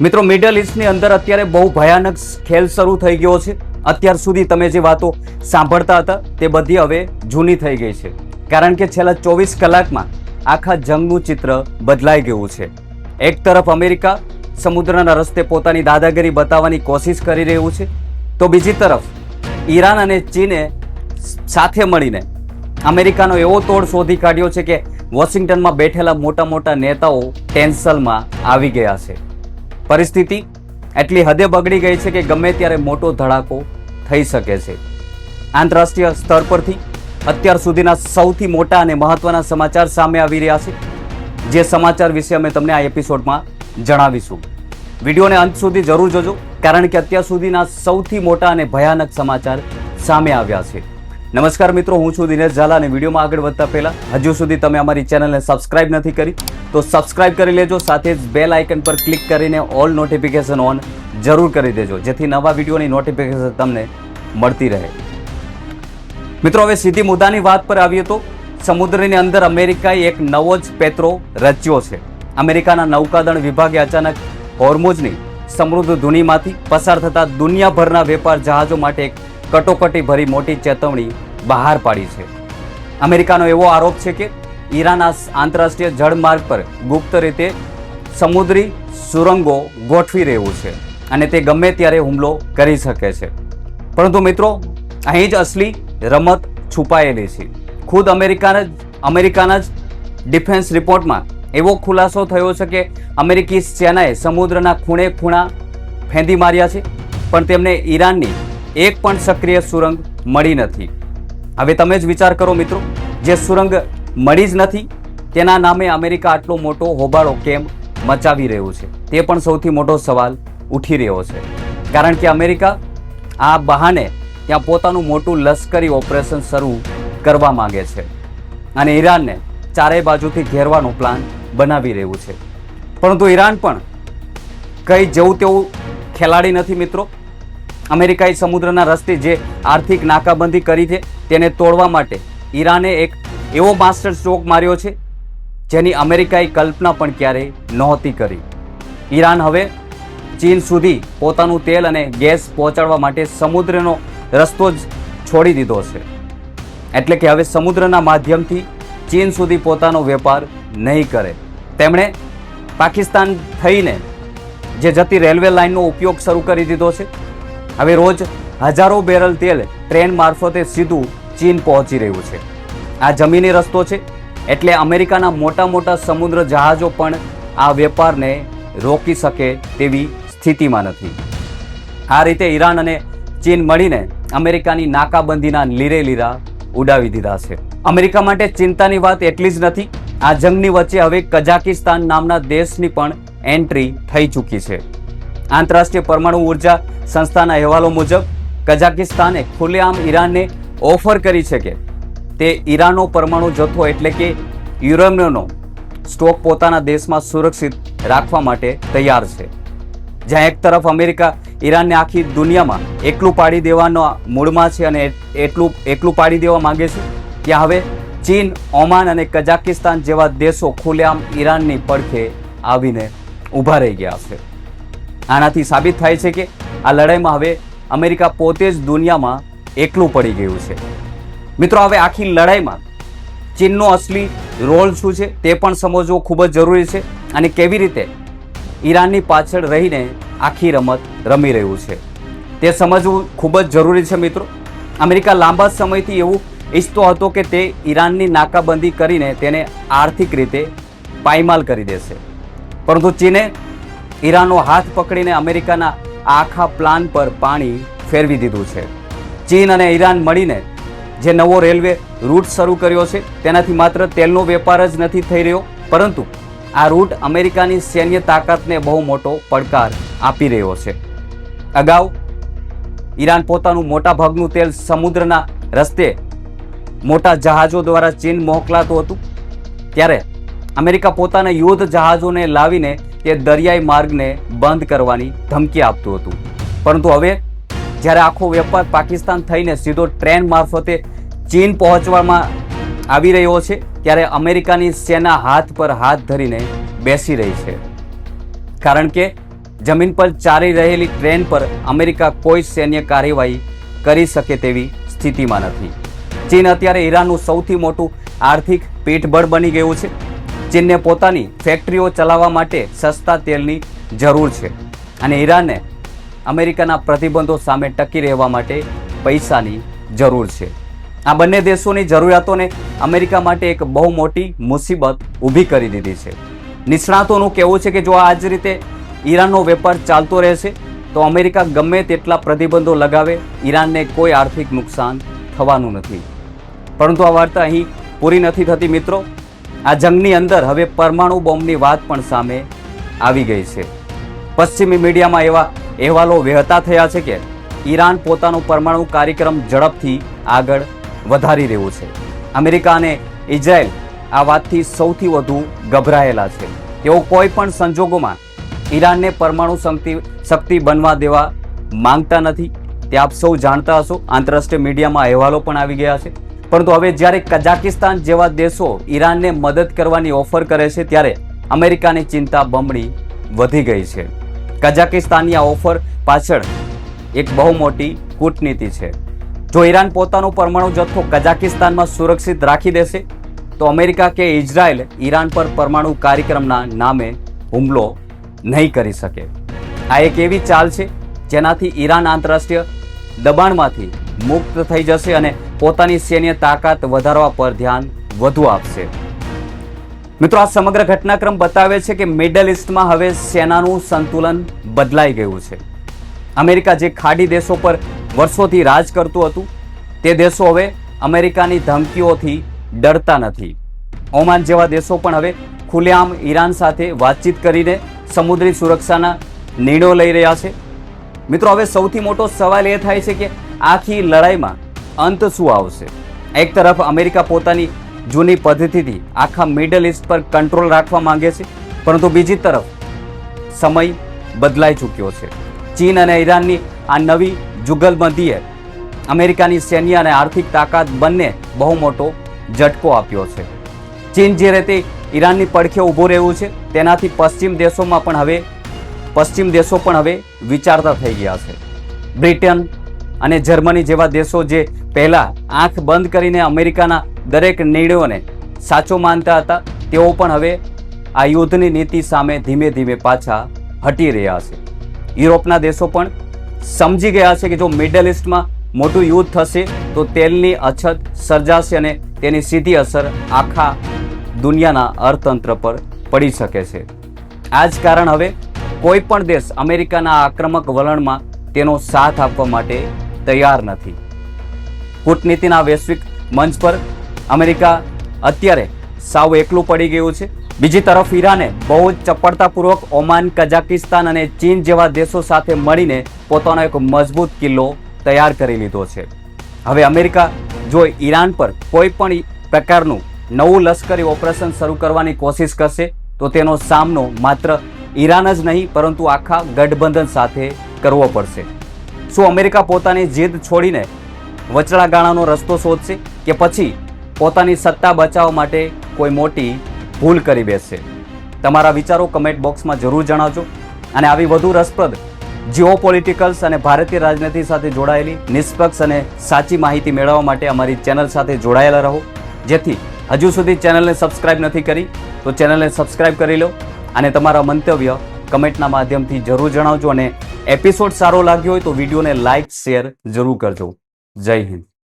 મિત્રો, મિડલ ઈસ્ટની અંદર અત્યારે બહુ ભયાનક ખેલ શરૂ થઈ ગયો છે. અત્યાર સુધી તમે જે વાતો સાંભળતા હતા તે બધી હવે જૂની થઈ ગઈ છે, કારણ કે છેલ્લા 24 કલાકમાં આખા જંગનું ચિત્ર બદલાઈ ગયું છે. એક તરફ અમેરિકા સમુદ્રના રસ્તે પોતાની દાદાગીરી બતાવવાની કોશિશ કરી રહ્યું છે, તો બીજી તરફ ઈરાન અને ચીને સાથે મળીને અમેરિકાનો એવો તોડ શોધી કાઢ્યો છે કે વોશિંગ્ટનમાં બેઠેલા મોટા મોટા નેતાઓ ટેન્શનમાં આવી ગયા છે. પરિસ્થિતિ એટલી હદે બગડી ગઈ છે કે ગમે ત્યારે મોટો ધડાકો થઈ શકે છે. આંતરરાષ્ટ્રીય સ્તર પરથી અત્યાર સુધીના સૌથી મોટા અને મહત્વના સમાચાર સામે આવી રહ્યા છે, જે સમાચાર વિશે અમે તમને આ એપિસોડમાં જણાવીશું. વિડીયોને અંત સુધી જરૂર જોજો, કારણ કે અત્યાર સુધીના સૌથી મોટા અને ભયાનક સમાચાર સામે આવ્યા છે. નમસ્કાર મિત્રો, હું છું દિનેશ ઝાલા અને વિડીયોમાં આગળ વધતા પહેલા હજુ સુધી તમે અમારી ચેનલને સબસ્ક્રાઇબ નથી કરી તો સબસ્ક્રાઇબ કરી લેજો. સાથે જ બેલ આઇકન પર ક્લિક કરીને ઓલ નોટિફિકેશન ઓન જરૂર કરી દેજો, જેથી નવા વિડીયોની નોટિફિકેશન તમને મળતી રહે. મિત્રો, હવે સીધી મુદ્દાની વાત પર આવીએ તો સમુદ્રની અંદર અમેરિકાએ એક નવો જ પેત્રો રચ્યો છે. અમેરિકાના નૌકાદળ વિભાગે અચાનક હોર્મુઝની સમૃદ્ધ ધુનીમાંથી પસાર થતા દુનિયાભરના વેપાર જહાજો માટે એક કટોકટી ભરી મોટી ચેતવણી બહાર પાડી છે. અમેરિકાનો એવો આરોપ છે કે ઈરાન આંતરરાષ્ટ્રીય જળમાર્ગ પર ગુપ્ત રીતે સમુદ્રી સુરંગો ગોઠવી રહ્યું છે અને તે ગમે ત્યારે હુમલો કરી શકે છે. પરંતુ મિત્રો, અહીં જ અસલી રમત છુપાયેલી છે. ખુદ અમેરિકાના જ ડિફેન્સ રિપોર્ટમાં એવો ખુલાસો થયો છે કે અમેરિકી સેનાએ સમુદ્રના ખૂણે ખૂણા ફેંદી માર્યા છે, પણ તેમને ઈરાનની એક પણ સક્રિય સુરંગ મળી નથી. હવે તમે જ વિચાર કરો મિત્રો, જે સુરંગ મળી જ નથી તેના નામે અમેરિકા આટલો મોટો હોબાળો કેમ મચાવી રહ્યું છે, તે પણ સૌથી મોટો સવાલ ઉઠી રહ્યો છે. કારણ કે અમેરિકા આ બહાને ત્યાં પોતાનું મોટું લશ્કરી ઓપરેશન શરૂ કરવા માંગે છે અને ઈરાનને ચારેય બાજુથી ઘેરવાનો પ્લાન બનાવી રહ્યું છે. પરંતુ ઈરાન પણ કંઈ જેવું તેવું ખેલાડી નથી મિત્રો. અમેરિકાએ સમુદ્રના રસ્તે જે આર્થિક નાકાબંધી કરી છે તેને તોડવા માટે ઈરાને એક એવો માસ્ટર સ્ટ્રોક માર્યો છે જેની અમેરિકાએ કલ્પના પણ ક્યારેય નહોતી કરી. ઈરાન હવે ચીન સુધી પોતાનું તેલ અને ગેસ પહોંચાડવા માટે સમુદ્રનો રસ્તો જ છોડી દીધો છે. એટલે કે હવે સમુદ્રના માધ્યમથી ચીન સુધી પોતાનો વેપાર નહીં કરે. તેમણે પાકિસ્તાન થઈને જે જતી રેલવે લાઇનનો ઉપયોગ શરૂ કરી દીધો છે. હવે રોજ હજારો બેરલ તેલ ટ્રેન મારફતે સીધું ચીન પહોંચી રહ્યું છે. આ જમીની રસ્તો છે, એટલે અમેરિકાના મોટા મોટા સમુદ્ર જહાજો પણ આ વેપારને રોકી શકે તેવી સ્થિતિમાં નથી. આ રીતે ઈરાન અને ચીન મળીને અમેરિકાની નાકાબંધીના લીરેલીરા ઉડાવી દીધા છે. અમેરિકા માટે ચિંતાની વાત એટલી જ નથી, આ જંગની વચ્ચે હવે કઝાકિસ્તાન નામના દેશની પણ એન્ટ્રી થઈ ચૂકી છે. આંતરરાષ્ટ્રીય પરમાણુ ઉર્જા સંસ્થાના અહેવાલો મુજબ કઝાકિસ્તાને ખુલ્લેઆમ ઈરાનને ઓફર કરી છે કે તે ઈરાનનો પરમાણુ જથ્થો એટલે કે યુરેનિયમનો સ્ટોક પોતાના દેશમાં સુરક્ષિત રાખવા માટે તૈયાર છે. જ્યાં એક તરફ અમેરિકા ઈરાનને આખી દુનિયામાં એકલું પાડી દેવાનો મૂડમાં છે અને એકલું પાડી દેવા માંગે છે, ત્યાં હવે ચીન, ઓમાન અને કઝાકિસ્તાન જેવા દેશો ખુલ્લેઆમ ઈરાનની પડખે આવીને ઊભા રહી ગયા છે. આનાથી સાબિત થાય છે કે આ લડાઈમાં હવે અમેરિકા પોતે જ દુનિયામાં એકલું પડી ગયું છે. મિત્રો, હવે આખી લડાઈમાં ચીનનો અસલી રોલ શું છે તે પણ સમજવો ખૂબ જ જરૂરી છે અને કેવી રીતે ઈરાનની પાછળ રહીને આખી રમત રમી રહ્યું છે તે સમજવું ખૂબ જ જરૂરી છે. મિત્રો, અમેરિકા લાંબા સમયથી એવું ઈચ્છતો હતો કે તે ઈરાનની નાકાબંધી કરીને તેને આર્થિક રીતે પાયમાલ કરી દેશે, પરંતુ ચીને ઈરાનનો હાથ પકડીને અમેરિકાના આખા પ્લાન પર પાણી ફેરવી દીધું છે. ચીન અને ઈરાન મળીને જે નવો રેલવે રૂટ શરૂ કર્યો છે તેનાથી માત્ર તેલનો વેપાર જ નથી થઈ રહ્યો, પરંતુ આ રૂટ અમેરિકાની સૈન્ય તાકાતને બહુ મોટો પડકાર આપી રહ્યો છે. અગાઉ ઈરાન પોતાનું મોટા ભાગનું તેલ સમુદ્રના રસ્તે મોટા જહાજો દ્વારા ચીન મોકલાતું હતું, ત્યારે અમેરિકા પોતાના યુદ્ધ જહાજોને લાવીને તે દરિયાઈ માર્ગને બંધ કરવાની ધમકી આપતું હતું. પરંતુ હવે જ્યારે આખો વેપાર પાકિસ્તાન થઈને સીધો ટ્રેન મારફતે ચીન પહોંચવામાં આવી રહ્યો છે, ત્યારે અમેરિકાની સેના હાથ પર હાથ ધરીને બેસી રહી છે. કારણ કે જમીન પર ચાલી રહેલી ટ્રેન પર અમેરિકા કોઈ સૈન્ય કાર્યવાહી કરી શકે તેવી સ્થિતિમાં નથી. ચીન અત્યારે ઈરાનનું સૌથી મોટું આર્થિક પીઠબળ બની ગયું છે. ચીનને પોતાની ફેક્ટરીઓ ચલાવવા માટે સસ્તા તેલની જરૂર છે અને ઈરાનને અમેરિકાના પ્રતિબંધો સામે ટકી રહેવા માટે પૈસાની જરૂર છે. આ બંને દેશોની જરૂરિયાતોને અમેરિકા માટે એક બહુ મોટી મુસીબત ઊભી કરી દીધી છે. નિષ્ણાતોનું કહેવું છે કે જો આ જ રીતે ઈરાનનો વેપાર ચાલતો રહેશે તો અમેરિકા ગમે તેટલા પ્રતિબંધો લગાવે, ઈરાનને કોઈ આર્થિક નુકસાન થવાનું નથી. પરંતુ આ વાર્તા અહીં પૂરી નથી થતી મિત્રો. આ જંગની અંદર હવે પરમાણુ બોમ્બની વાત પણ સામે આવી ગઈ છે. પશ્ચિમી મીડિયામાં એવા અહેવાલો વહેતા થયા છે કે ઈરાન પોતાનો પરમાણુ કાર્યક્રમ ઝડપથી આગળ વધારી રહ્યું છે. અમેરિકા અને ઇઝરાયલ આ વાતથી સૌથી વધુ ગભરાયેલા છે. તેઓ કોઈ પણ સંજોગોમાં ઈરાનને પરમાણુ શક્તિ બનવા દેવા માંગતા નથી. તે આપ સૌ જાણતા હશો. આંતરરાષ્ટ્રીય મીડિયામાં અહેવાલો પણ આવી ગયા છે. પરંતુ હવે જ્યારે કઝાકિસ્તાન જેવા દેશો ઈરાનને મદદ કરવાની ઓફર કરે છે ત્યારે અમેરિકાની ચિંતા બમણી વધી ગઈ છે. કઝાકિસ્તાનની આ ઓફર પાછળ એક બહુ મોટી કૂટનીતિ છે. જો ઈરાન પોતાનો પરમાણુ જથ્થો કઝાકિસ્તાનમાં સુરક્ષિત રાખી દેશે તો અમેરિકા કે ઇઝરાયલ ઈરાન પર પરમાણુ કાર્યક્રમના નામે હુમલો નહીં કરી શકે. આ એક એવી ચાલ છે જેનાથી ઈરાન આંતરરાષ્ટ્રીય દબાણમાંથી મુક્ત થઈ જશે અને પોતાની સૈન્ય તાકાત વધારવા પર ધ્યાન વધુ આપશે. મિત્રો, આ સમગ્ર ઘટનાક્રમ બતાવે છે કે મિડલ ઇસ્ટમાં હવે સેનાનું સંતુલન બદલાઈ ગયું છે. અમેરિકા જે ખાડી દેશો પર વર્ષોથી રાજ કરતું હતું તે દેશો હવે અમેરિકાની ધમકીઓથી ડરતા નથી. ઓમાન જેવા દેશો પણ હવે ખુલ્લેઆમ ઈરાન સાથે વાતચીત કરીને સમુદ્રી સુરક્ષાના નિર્ણયો લઈ રહ્યા છે. મિત્રો, હવે સૌથી મોટો સવાલ એ થાય છે કે આખી લડાઈમાં અંત શું આવશે? એક તરફ અમેરિકા પોતાની જૂની પદ્ધતિથી આખા મિડલ ઇસ્ટ પર કંટ્રોલ રાખવા માંગે છે, પરંતુ બીજી તરફ સમય બદલાઈ ચૂક્યો છે. ચીન અને ઈરાનની આ નવી જુગલબંધીએ અમેરિકાની સૈન્ય અને આર્થિક તાકાત બંને બહુ મોટો ઝટકો આપ્યો છે. ચીન જે રીતે ઈરાનની પડખે ઊભું રહ્યું છે તેનાથી પશ્ચિમ દેશો પણ હવે વિચારતા થઈ ગયા છે. બ્રિટન અને જર્મની જેવા દેશો જે પહેલા આંખ બંધ કરીને અમેરિકાના દરેક નિર્ણયોને સાચો માનતા હતા, તેઓ પણ હવે આ યુદ્ધની નીતિ સામે ધીમે ધીમે પાછા હટી રહ્યા છે. યુરોપના દેશો પણ સમજી ગયા છે કે જો મિડલ ઇસ્ટમાં મોટું યુદ્ધ થશે તો તેલની અછત સર્જાશે અને તેની સીધી અસર આખા દુનિયાના અર્થતંત્ર પર પડી શકે છે. આ જ કારણ હવે કોઈ પણ દેશ અમેરિકાના આક્રમક વલણમાં તેનો સાથ આપવા માટે તૈયાર નથી. કૂટનીતિના વૈશ્વિક મંચ પર અમેરિકા અત્યારે સાવ એકલું પડી ગયું છે. બીજી તરફ ઈરાને બહુ જ ચપળતાપૂર્વક ઓમાન, કઝાકિસ્તાન અને ચીન જેવા દેશો સાથે મળીને પોતાનો એક મજબૂત કિલ્લો તૈયાર કરી લીધો છે. હવે અમેરિકા જો ઈરાન પર કોઈ પણ પ્રકારનું નવું લશ્કરી ઓપરેશન શરૂ કરવાની કોશિશ કરશે તો તેનો સામનો માત્ર ઈરાન જ નહીં પરંતુ આખા ગઠબંધન સાથે કરવો પડશે. શું અમેરિકા પોતાની જીદ છોડીને વચડાગાળાનો રસ્તો શોધશે કે પછી પોતાની સત્તા બચાવવા માટે કોઈ મોટી ભૂલ કરી બેસશે? તમારા વિચારો કમેન્ટ બોક્સમાં જરૂર જણાવજો. અને આવી વધુ રસપ્રદ જીઓપોલિટિકલ્સ અને ભારતીય રાજનીતિ સાથે જોડાયેલી નિષ્પક્ષ અને સાચી માહિતી મેળવવા માટે અમારી ચેનલ સાથે જોડાયેલા રહો. જેથી હજુ સુધી ચેનલને સબસ્ક્રાઇબ નથી કરી તો ચેનલને સબસ્ક્રાઇબ કરી લો અને તમારા મંતવ્ય કમેન્ટના માધ્યમથી જરૂર જણાવજો. અને એપિસોડ સારો લાગ્યો હોય તો વિડીયોને લાઇક, શેર જરૂર કરજો. જય હિન્દ.